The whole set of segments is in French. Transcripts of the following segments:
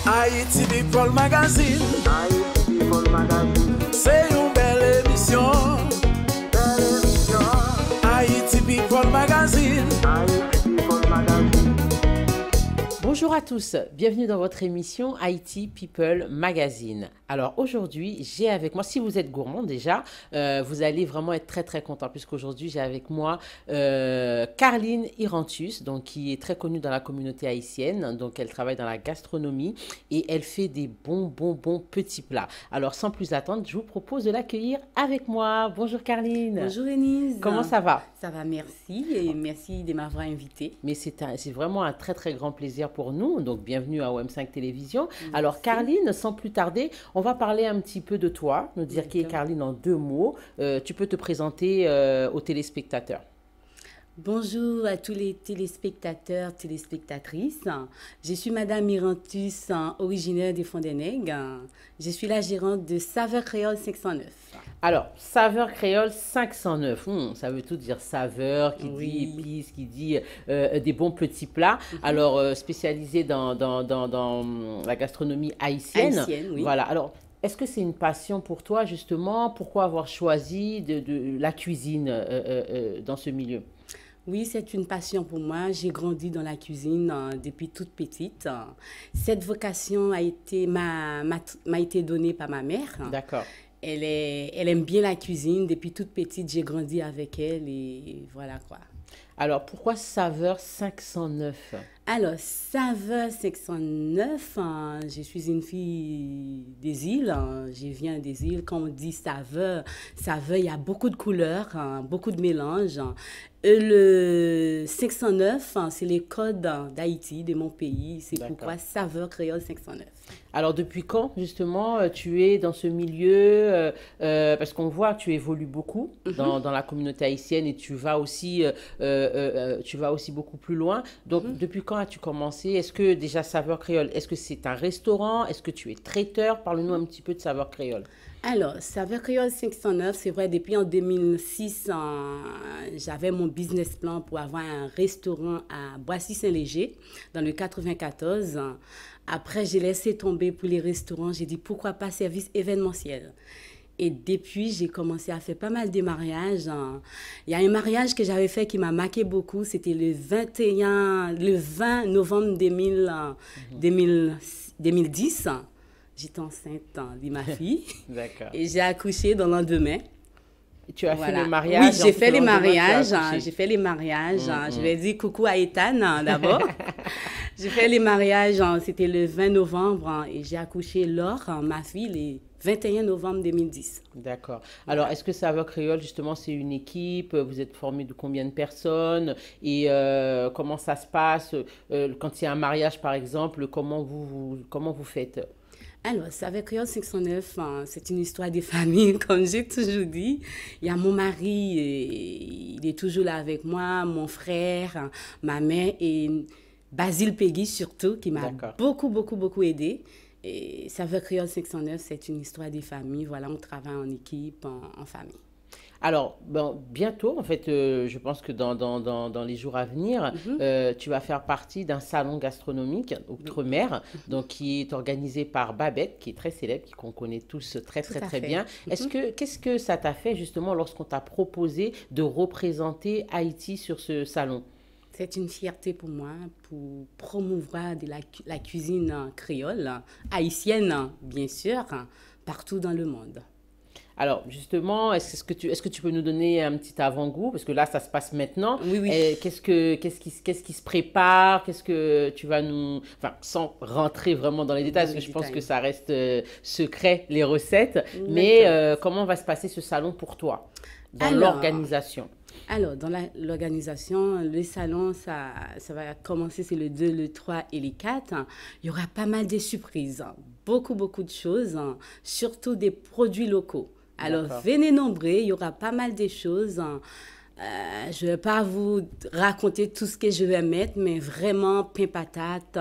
Haïti People Magazine. Haïti People Magazine. C'est une belle émission. Haïti People Magazine. Haïti People Magazine. Bonjour à tous, bienvenue dans votre émission Haïti People Magazine. Alors aujourd'hui, j'ai avec moi, si vous êtes gourmand déjà, vous allez vraiment être très très content puisqu'aujourd'hui j'ai avec moi Carline Irantus, donc qui est très connue dans la communauté haïtienne, donc elle travaille dans la gastronomie et elle fait des bons petits plats. Alors sans plus attendre, je vous propose de l'accueillir avec moi. Bonjour Carline. Bonjour Enise. Comment ça va? Ça va, merci et merci de m'avoir invitée. Mais c'est vraiment un très très grand plaisir pour nous, donc bienvenue à OM5 Télévision. Merci. Alors Carline, sans plus tarder, on va parler un petit peu de toi, nous dire qui est Carline en 2 mots. Tu peux te présenter aux téléspectateurs. Bonjour à tous les téléspectateurs, téléspectatrices. Je suis Madame Irantus, originaire des Fonds des Nègres. Je suis la gérante de Saveur Créole 509. Alors, Saveur Créole 509, ça veut tout dire saveur, qui dit épices, qui dit des bons petits plats. Alors, spécialisé dans la gastronomie haïtienne. Haïtienne, oui. Voilà, alors... Est-ce que c'est une passion pour toi, justement? Pourquoi avoir choisi de la cuisine dans ce milieu? Oui, c'est une passion pour moi. J'ai grandi dans la cuisine depuis toute petite. Cette vocation m'a été donnée par ma mère. D'accord. Elle aime bien la cuisine. Depuis toute petite, j'ai grandi avec elle et voilà quoi. Alors, pourquoi Saveur 509? Alors, Saveur 509, je suis une fille des îles, je viens des îles. Quand on dit saveur, il y a beaucoup de couleurs, beaucoup de mélanges. Et le 509, c'est les codes d'Haïti, de mon pays. C'est pourquoi Saveur Créole 509. Alors, depuis quand, justement, tu es dans ce milieu parce qu'on voit que tu évolues beaucoup dans la communauté haïtienne et tu vas aussi beaucoup plus loin. Donc, depuis quand as-tu commencé? Est-ce que déjà Saveur Créole, est-ce que c'est un restaurant? Est-ce que tu es traiteur? Parle-nous un petit peu de Saveur Créole. Alors, Saveur Créole 509, c'est vrai, depuis en 2006, j'avais mon business plan pour avoir un restaurant à Boissy-Saint-Léger, dans le 94. Après, j'ai laissé tomber pour les restaurants. J'ai dit, pourquoi pas service événementiel? Et depuis, j'ai commencé à faire pas mal de mariages. Il y a un mariage que j'avais fait qui m'a marqué beaucoup. C'était le 20 novembre 2010. J'étais enceinte de ma fille. D'accord. Et j'ai accouché dans le lendemain. Et tu as fait le mariage? Oui, j'ai fait les mariages. J'ai fait les mariages. Je vais dire coucou à Ethan d'abord. J'ai fait les mariages, c'était le 20 novembre et j'ai accouché Laure, ma fille, le 21 novembre 2010. D'accord. Alors, est-ce que Saveur Créole, justement, c'est une équipe? Vous êtes formé de combien de personnes? Et comment ça se passe quand il y a un mariage, par exemple? Comment vous faites? Alors, Saveur Créole 509, c'est une histoire de famille, comme j'ai toujours dit. Il y a mon mari, il est toujours là avec moi, mon frère, ma mère et Basile Peggy surtout, qui m'a beaucoup aidé. Et Saveur Créole 509, c'est une histoire de famille. Voilà, on travaille en équipe, en famille. Alors, bientôt, en fait, je pense que dans les jours à venir, tu vas faire partie d'un salon gastronomique outre-mer, donc qui est organisé par Babette, qui est très célèbre, qu'on connaît tous très bien. Qu'est-ce que ça t'a fait justement lorsqu'on t'a proposé de représenter Haïti sur ce salon? C'est une fierté pour moi, pour promouvoir la cuisine créole, haïtienne bien sûr, partout dans le monde. Alors, justement, est-ce que tu peux nous donner un petit avant-goût? Parce que là, ça se passe maintenant. Oui. Qu'est-ce qui se prépare? Qu'est-ce que tu vas nous... Enfin, sans rentrer vraiment dans les détails, parce que je pense que ça reste secret, les recettes. Mais comment va se passer ce salon pour toi, dans l'organisation? Alors, dans l'organisation, le salon, ça va commencer, c'est le 2, le 3 et le 4. Il y aura pas mal de surprises, beaucoup de choses, surtout des produits locaux. Alors, venez nombreux, il y aura pas mal de choses. Je ne vais pas vous raconter tout ce que je vais mettre, mais vraiment pain patate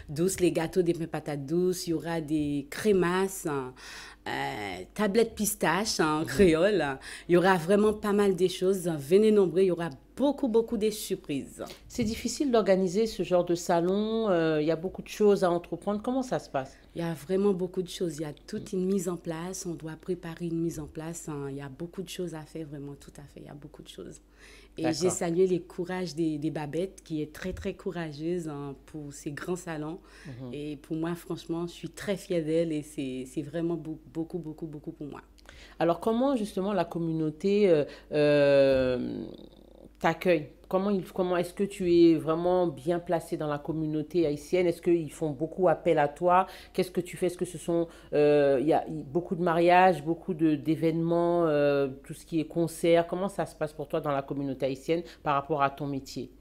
douce, les gâteaux des pain patate douce, il y aura des crémasses, tablettes pistaches en créole. Il y aura vraiment pas mal de choses. Venez nombreux, il y aura beaucoup de surprises. C'est difficile d'organiser ce genre de salon. Il y a beaucoup de choses à entreprendre. Comment ça se passe? Il y a vraiment beaucoup de choses. Il y a toute une mise en place. On doit préparer une mise en place. Il y a beaucoup de choses à faire, vraiment, tout à fait. Il y a beaucoup de choses. Et j'ai salué le courage des Babettes, qui est très, très courageuse pour ces grands salons. Et pour moi, franchement, je suis très fière d'elle et c'est vraiment beaucoup pour moi. Alors, comment justement la communauté t'accueille? Comment est-ce que tu es vraiment bien placé dans la communauté haïtienne? Est-ce qu'ils font beaucoup appel à toi? Qu'est-ce que tu fais? Est-ce que ce sont... Il y a beaucoup de mariages, beaucoup d'événements, tout ce qui est concerts. Comment ça se passe pour toi dans la communauté haïtienne par rapport à ton métier?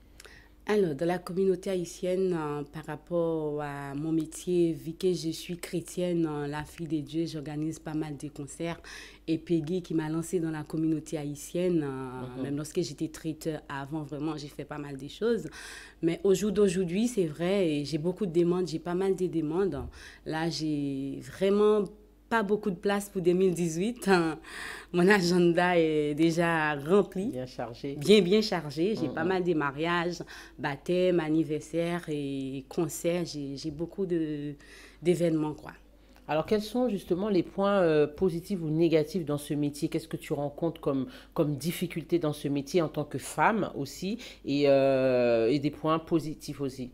Alors, dans la communauté haïtienne, par rapport à mon métier, vu que je suis chrétienne, la fille de Dieu, j'organise pas mal de concerts. Et Peggy, qui m'a lancée dans la communauté haïtienne, même lorsque j'étais traiteur avant, vraiment, j'ai fait pas mal de choses. Mais au jour d'aujourd'hui, c'est vrai, j'ai beaucoup de demandes, j'ai pas mal de demandes. Là, j'ai vraiment pas beaucoup de place pour 2018. Mon agenda est déjà rempli. Bien chargé. Bien chargé. J'ai pas mal de mariages, baptêmes, anniversaires et concerts. J'ai beaucoup d'événements, quoi. Alors, quels sont justement les points positifs ou négatifs dans ce métier? Qu'est-ce que tu rencontres comme difficulté dans ce métier en tant que femme aussi et des points positifs aussi?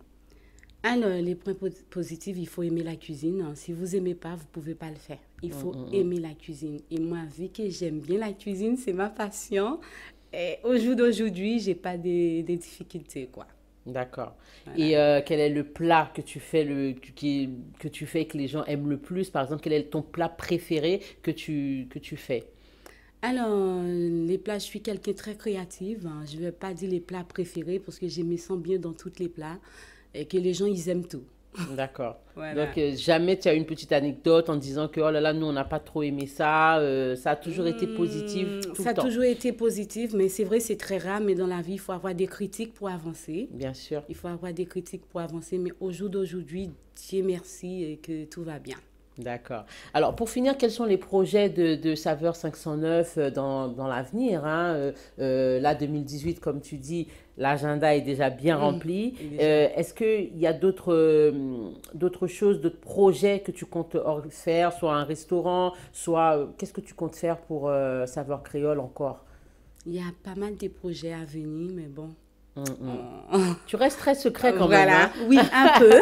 Alors, les points positifs, il faut aimer la cuisine. Si vous n'aimez pas, vous ne pouvez pas le faire. Il faut aimer la cuisine. Et moi, vu que j'aime bien la cuisine, c'est ma passion. Et au jour d'aujourd'hui, je n'ai pas de difficultés, quoi. D'accord. Voilà. Et quel est le plat que tu fais, que tu fais et que les gens aiment le plus? Par exemple, quel est ton plat préféré que tu fais? Alors, les plats, je suis quelqu'un de très créative. Je ne vais pas dire les plats préférés parce que je me sens bien dans tous les plats. Et que les gens, ils aiment tout. D'accord. Voilà. Donc, jamais tu as une petite anecdote en disant que, oh là là, nous, on n'a pas trop aimé ça. Ça a toujours été positif tout le temps. Ça a toujours été positif, mais c'est vrai, c'est très rare. Mais dans la vie, il faut avoir des critiques pour avancer. Bien sûr. Il faut avoir des critiques pour avancer. Mais au jour d'aujourd'hui, Dieu merci et que tout va bien. D'accord. Alors, pour finir, quels sont les projets de Saveur 509 dans l'avenir, hein? Là, 2018, comme tu dis, l'agenda est déjà bien rempli. Est-ce qu'il y a d'autres choses, d'autres projets que tu comptes faire, soit un restaurant, soit... Qu'est-ce que tu comptes faire pour Saveur Créole encore? Il y a pas mal de projets à venir, mais bon. Tu restes très secret quand voilà. même. Hein? Oui, un peu.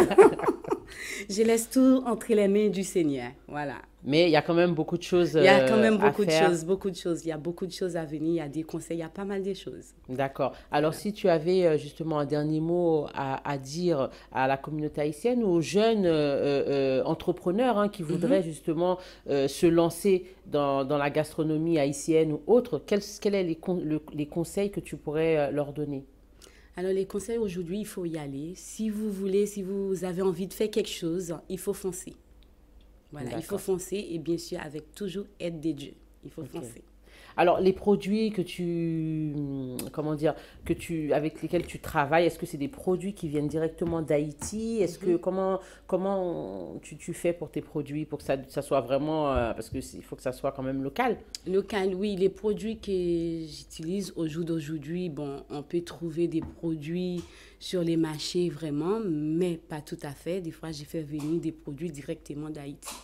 Je laisse tout entre les mains du Seigneur. Voilà. Mais il y a quand même beaucoup de choses à faire. Il y a quand même beaucoup de choses. Il y a beaucoup de choses à venir. Il y a des conseils, il y a pas mal de choses. D'accord. Alors, si tu avais justement un dernier mot à dire à la communauté haïtienne ou aux jeunes entrepreneurs qui voudraient justement se lancer dans la gastronomie haïtienne ou autre, quels sont les conseils que tu pourrais leur donner? Alors, les conseils aujourd'hui, il faut y aller. Si vous avez envie de faire quelque chose, il faut foncer. Voilà, il faut foncer et bien sûr, avec toujours aide de Dieu. Il faut foncer. Alors, les produits avec lesquels tu travailles, est-ce que c'est des produits qui viennent directement d'Haïti? Est-ce que comment tu fais pour tes produits pour que ça soit vraiment parce que il faut que ça soit quand même local. Local, oui. Les produits que j'utilise au jour d'aujourd'hui, bon, on peut trouver des produits sur les marchés vraiment, mais pas tout à fait. Des fois, j'ai fait venir des produits directement d'Haïti.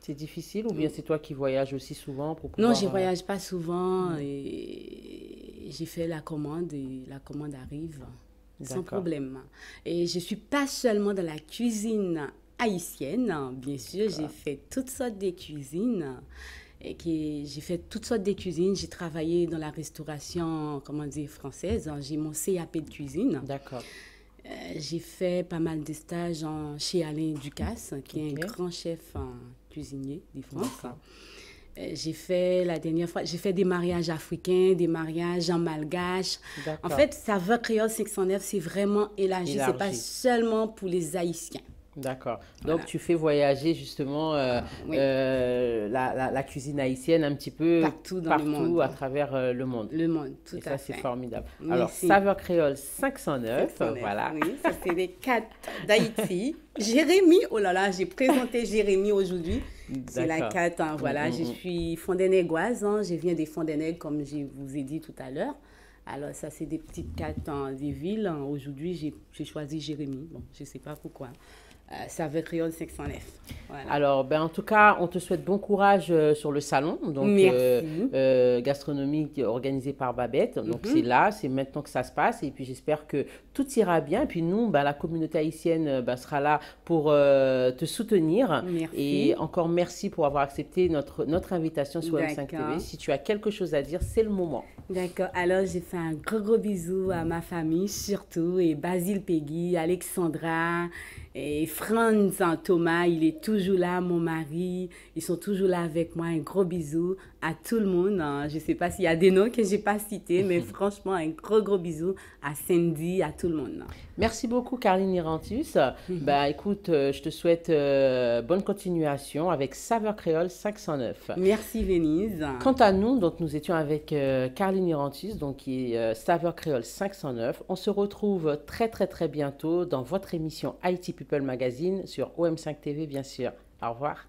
C'est difficile ou bien c'est toi qui voyages aussi souvent pour pouvoir... Non, je ne voyage pas souvent et j'ai fait la commande et la commande arrive sans problème. Et je ne suis pas seulement dans la cuisine haïtienne, bien sûr, j'ai fait toutes sortes de cuisines. J'ai fait toutes sortes de cuisines. J'ai travaillé dans la restauration, française. J'ai mon CAP de cuisine. D'accord. J'ai fait pas mal de stages chez Alain Ducasse, qui est un grand chef cuisinier de France. J'ai fait des mariages africains, des mariages en malgache. En fait, Saveur Créole 509, c'est vraiment élargi. C'est pas seulement pour les Haïtiens. D'accord. Donc, tu fais voyager justement la cuisine haïtienne un petit peu partout le monde. À travers le monde. Le monde, tout à fait. Et ça, c'est formidable. Merci. Alors, Saveur Créole 509, voilà. Oui, ça, c'est les 4 d'Haïti. Jérémy, oh là là, j'ai présenté Jérémy aujourd'hui. C'est la 4, voilà. Je suis fondénégoise, je viens des Fondénègres, comme je vous ai dit tout à l'heure. Alors, ça, c'est des petites cartes des villes. Aujourd'hui, j'ai choisi Jérémy. Bon, je ne sais pas pourquoi. Saveur créole 509. Voilà. Alors, ben, en tout cas, on te souhaite bon courage sur le salon donc, gastronomique organisé par Babette. Donc, c'est là, c'est maintenant que ça se passe. Et puis, j'espère que tout ira bien. Et puis, nous, ben, la communauté haïtienne sera là pour te soutenir. Merci. Et encore merci pour avoir accepté notre invitation sur M5 TV. Si tu as quelque chose à dire, c'est le moment. D'accord. Alors, j'ai fait un gros bisou à ma famille, surtout, et Basile Peggy, Alexandra, et Franz Thomas, il est toujours là, mon mari, ils sont toujours là avec moi. Un gros bisou à tout le monde. Je ne sais pas s'il y a des noms que je n'ai pas cités, mais franchement, un gros bisou à Cindy, à tout le monde. Merci beaucoup, Carline Irantus. Bah, écoute, je te souhaite bonne continuation avec Saveur Créole 509. Merci, Venise. Quant à nous, donc, nous étions avec Carline Irantus, donc, qui est Saveur Créole 509. On se retrouve très bientôt dans votre émission Haïti People Magazine sur OM5 TV, bien sûr. Au revoir.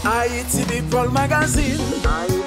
Haïti People Magazine.